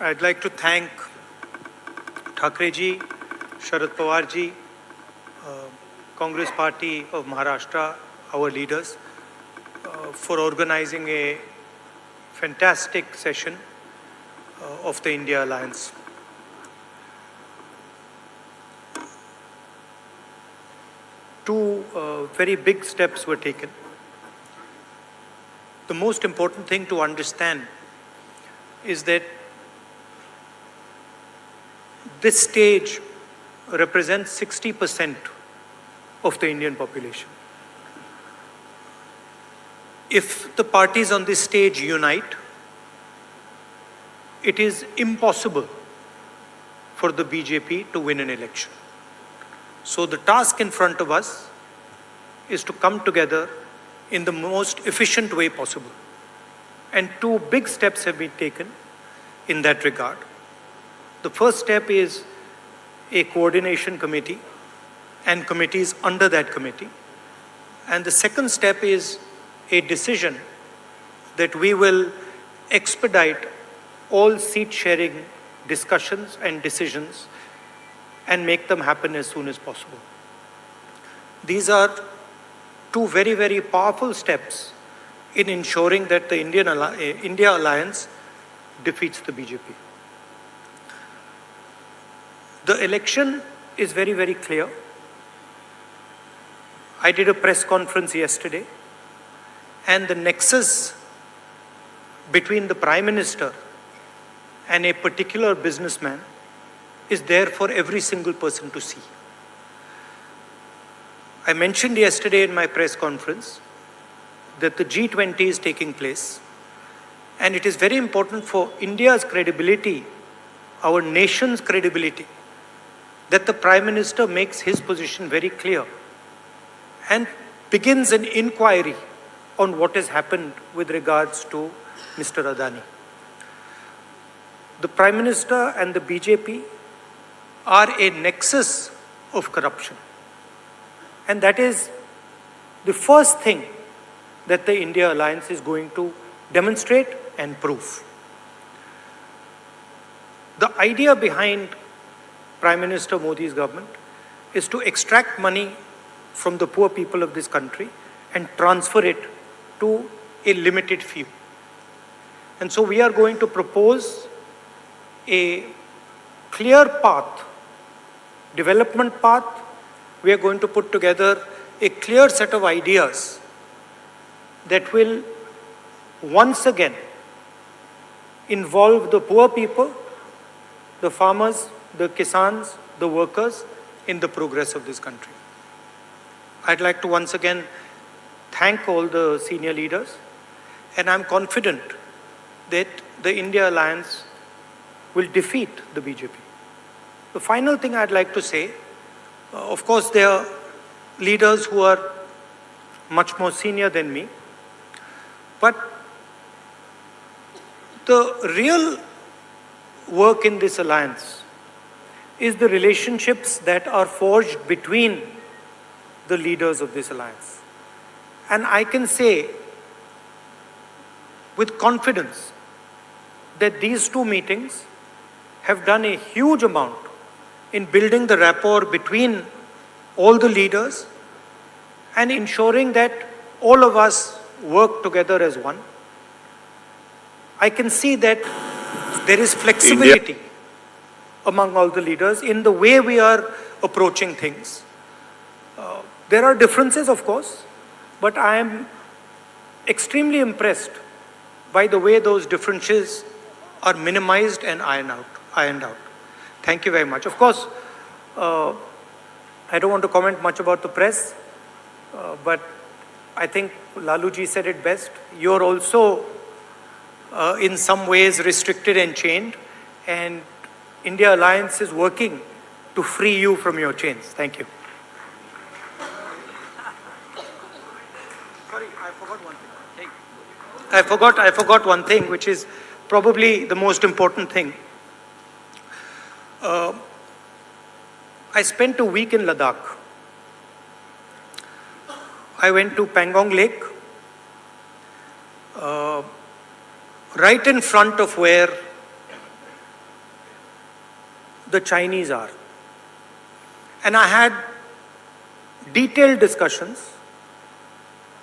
I'd like to thank Thakre ji, Sharad Pawar ji, Congress Party of Maharashtra, our leaders, for organizing a fantastic session of the India Alliance. Two very big steps were taken. The most important thing to understand is that this stage represents 60% of the Indian population. If the parties on this stage unite, it is impossible for the BJP to win an election. So the task in front of us is to come together in the most efficient way possible. And two big steps have been taken in that regard. The first step is a coordination committee and committees under that committee. And the second step is a decision that we will expedite all seat sharing discussions and decisions and make them happen as soon as possible. These are two very, very powerful steps in ensuring that the India Alliance defeats the BJP. The election is very, very clear. I did a press conference yesterday, and the nexus between the Prime Minister and a particular businessman is there for every single person to see. I mentioned yesterday in my press conference that the G20 is taking place, and it is very important for India's credibility, our nation's credibility, that the Prime Minister makes his position very clear and begins an inquiry on what has happened with regards to Mr. Adani. The Prime Minister and the BJP are a nexus of corruption. And that is the first thing that the India Alliance is going to demonstrate and prove. The idea behind Prime Minister Modi's government is to extract money from the poor people of this country and transfer it to a limited few. And so we are going to propose a clear path, development path. We are going to put together a clear set of ideas that will once again involve the poor people, the farmers, the kisans, the workers in the progress of this country. I'd like to once again thank all the senior leaders, and I'm confident that the India Alliance will defeat the BJP. The final thing I'd like to say, of course, there are leaders who are much more senior than me, but the real work in this alliance is the relationships that are forged between the leaders of this alliance. And I can say with confidence that these two meetings have done a huge amount in building the rapport between all the leaders and ensuring that all of us work together as one. I can see that there is flexibility among all the leaders in the way we are approaching things. There are differences, of course, but I am extremely impressed by the way those differences are minimized and ironed out. Thank you very much. Of course, I don't want to comment much about the press, but I think Laluji said it best. You're also in some ways restricted and chained, and India Alliance is working to free you from your chains. Thank you. Sorry, I forgot one thing. I forgot one thing, which is probably the most important thing. I spent a week in Ladakh. I went to Pangong Lake, right in front of where the Chinese are. And I had detailed discussions,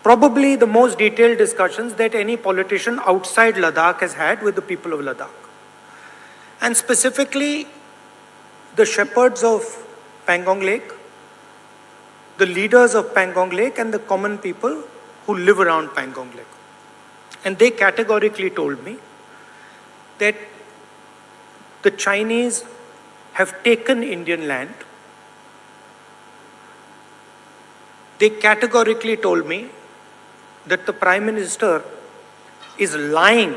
probably the most detailed discussions that any politician outside Ladakh has had with the people of Ladakh. And specifically, the shepherds of Pangong Lake, the leaders of Pangong Lake, and the common people who live around Pangong Lake. And they categorically told me that the Chinese have taken Indian land. They categorically told me that the Prime Minister is lying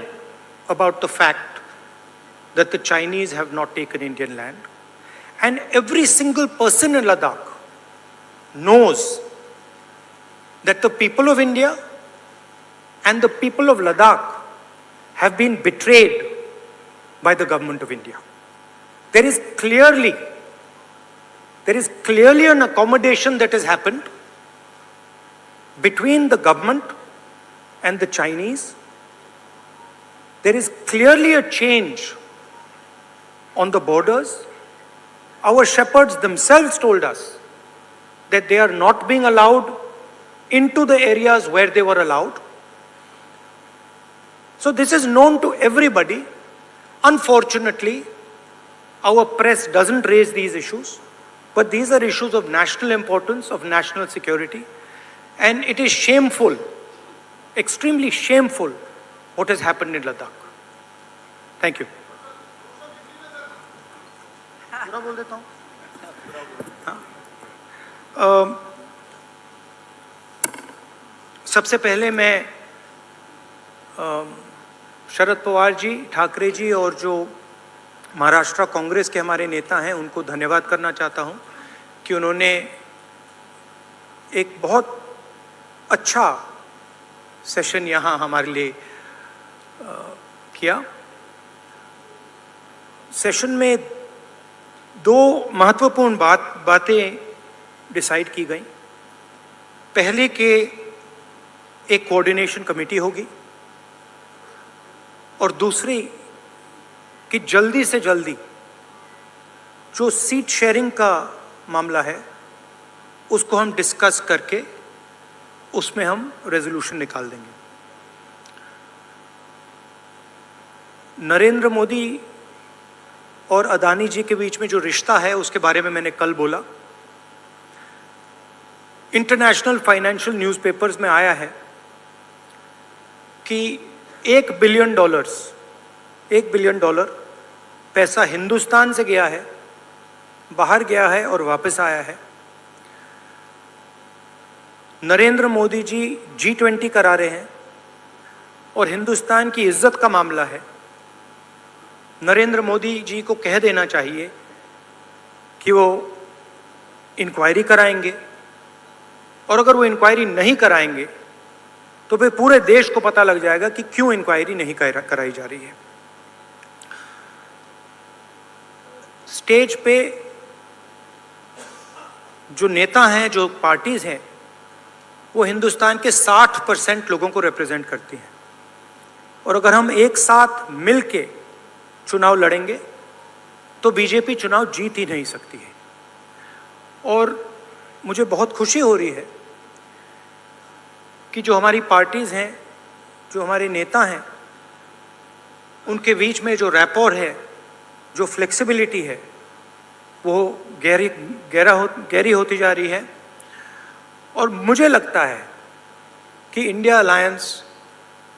about the fact that the Chinese have not taken Indian land. And every single person in Ladakh knows that the people of India and the people of Ladakh have been betrayed by the government of India. There is clearly an accommodation that has happened between the government and the Chinese. There is clearly a change on the borders. Our shepherds themselves told us that they are not being allowed into the areas where they were allowed. So this is known to everybody. Unfortunately, our press doesn't raise these issues, but these are issues of national importance, of national security. And it is shameful, extremely shameful, what has happened in Ladakh. Thank you. सबसे पहले मैं शरद पवार जी, ठाकरे जी और जो महाराष्ट्र कांग्रेस के हमारे नेता हैं उनको धन्यवाद करना चाहता हूं कि उन्होंने एक बहुत अच्छा सेशन यहाँ हमारे लिए किया। सेशन में दो महत्वपूर्ण बातें डिसाइड की गई। पहले कि एक कोऑर्डिनेशन कमेटी होगी और दूसरी कि जल्दी से जल्दी जो सीट शेयरिंग का मामला है उसको हम डिस्कस करके उसमें हम रेजोल्यूशन निकाल देंगे। नरेंद्र मोदी और अदानी जी के बीच में जो रिश्ता है उसके बारे में मैंने कल बोला। इंटरनेशनल फाइनेंशियल न्यूज़पेपर्स में आया है कि $1 बिलियन पैसा हिंदुस्तान से गया है, बाहर गया है और वापस आया है। नरेंद्र मोदी जी G20 करा रहे हैं और हिंदुस्तान की इज्जत का मामला है। नरेंद्र मोदी जी को कह देना चाहिए कि वो इंक्वायरी कराएंगे, और अगर वो इंक्वायरी नहीं कराएंगे तो फिर पूरे देश को पता लग जाएगा कि क्यों इंक्वायरी नहीं कराई जा रही है। स्टेज पे जो नेता हैं, जो पार्टीज हैं, वो हिंदुस्तान के 60% लोगों को रिप्रेजेंट करती हैं, और अगर हम एक साथ मिल के चुनाव लड़ेंगे तो बीजेपी चुनाव जीत ही नहीं सकती है। और मुझे बहुत खुशी हो रही है कि जो हमारी पार्टीज़ हैं, जो हमारे नेता हैं, उनके बीच में जो रैपोर है, जो फ्लेक्सिबिलिटी है, वो गहरी होती जा रही है। और मुझे लगता है कि इंडिया अलायंस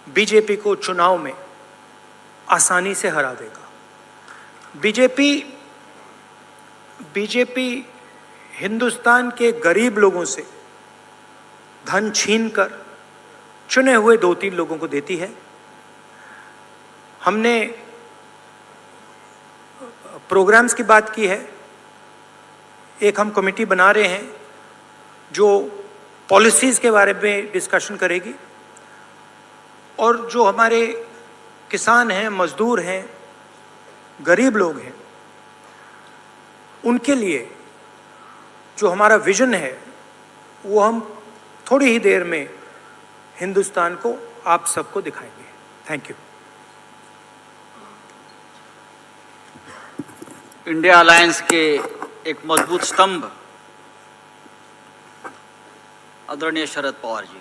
बीजेपी को चुनाव में आसानी से हरा देगा। बीजेपी हिंदुस्तान के गरीब लोगों से धन छीनकर चुने हुए 2-3 लोगों को देती है। हमने प्रोग्राम्स की बात की है। एक हम कमेटी बना रहे हैं जो पॉलिसीज़ के बारे में डिस्कशन करेगी, और जो हमारे किसान हैं, मजदूर हैं, गरीब लोग हैं, उनके लिए जो हमारा विजन है वो हम थोड़ी ही देर में हिंदुस्तान को, आप सबको दिखाएंगे। Thank you. इंडिया अलायंस के एक मजबूत स्तंभ आदरणीय शरद पवार जी,